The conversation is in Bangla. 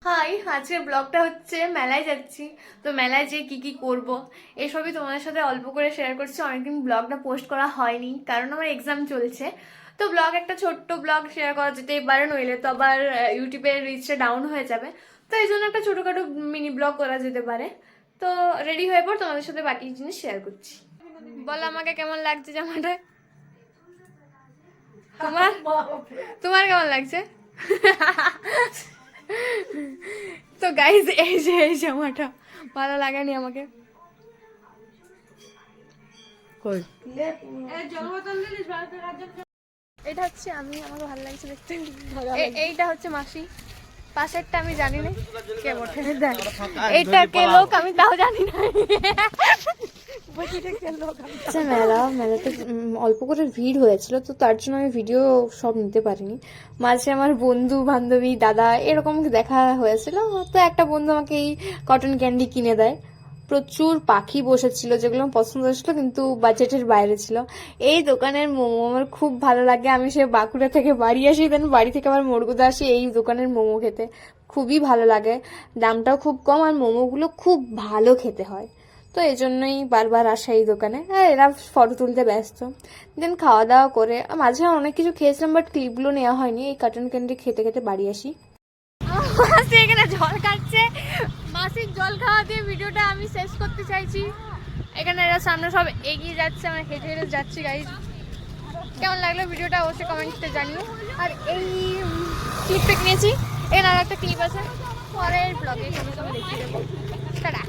হাই, আজকের ব্লগটা হচ্ছে মেলায় যাচ্ছি। তো মেলায় যেয়ে কি কি করব এসবই তোমাদের সাথে অল্প করে শেয়ার করছি। অনেকদিন ব্লগটা পোস্ট করা হয়নি কারণ আমার এক্সাম চলছে। তো ব্লগ একটা ছোট্ট ব্লগ শেয়ার করা যেতেই পারে, নইলে তো আবার ইউটিউবের রিচটা ডাউন হয়ে যাবে। তো এই জন্য একটা ছোটখাটো মিনি ব্লগ করা যেতে পারে। তো রেডি হয়ে পর তোমাদের সাথে বাকি জিনিস শেয়ার করছি। বল আমাকে কেমন লাগছে জামাটা? তোমার তোমার কেমন লাগছে? তো গাইজ এই জামাটা ভালো লাগেনি আমাকে। কই এটা হচ্ছে আমি, আমাকে ভালো লাগছে দেখতে। এইটা হচ্ছে মাসি, পাশেরটা আমি জানি না কে বটে। এইটা কে লোক আমি তাও জানি না। মেলাতে অল্প করে ভিড় হয়েছিল, তো তার জন্য আমি ভিডিও সব নিতে পারিনি। মাঝে আমার বন্ধু বান্ধবী দাদা এরকম দেখা হয়েছিল। তো একটা বন্ধু আমাকে এই কটন ক্যান্ডি কিনে দেয়। প্রচুর পাখি বসেছিল যেগুলো আমার পছন্দ হয়েছিল, কিন্তু বাজেটের বাইরে ছিল। এই দোকানের মোমো আমার খুব ভালো লাগে। আমি সে বাঁকুড়া থেকে বাড়ি আসি, দেন বাড়ি থেকে আবার মুড়গুদা আসি এই দোকানের মোমো খেতে। খুবই ভালো লাগে, দামটাও খুব কম আর মোমোগুলো খুব ভালো খেতে হয়। তো এই জন্যই বারবার আসা এই দোকানে। আর এরা ফটো তুলতে ব্যস্ত। দেন খাওয়া দাওয়া করে মাঝে অনেক কিছু খেয়েছিলাম, বাট ক্লিপগুলো নেওয়া হয়নি। এই কাটন ক্যান্ডি খেতে খেতে বাড়ি আসি। মাসি এখানে জল খাচ্ছে, মাসির জল খাওয়া দিয়ে ভিডিওটা আমি শেষ করতে চাইছি। এখানে এরা সামনে সব এগিয়ে যাচ্ছে, আমরা হেঁটে হেঁটে যাচ্ছি। গাইজ কেমন লাগলো ভিডিওটা অবশ্যই কমেন্টে জানিও। আর এই ক্লিপটা কিনেছি, এখানে আর একটা ক্লিপ আছে, পরের ব্লগে দেখিয়ে দেবো। টাটা।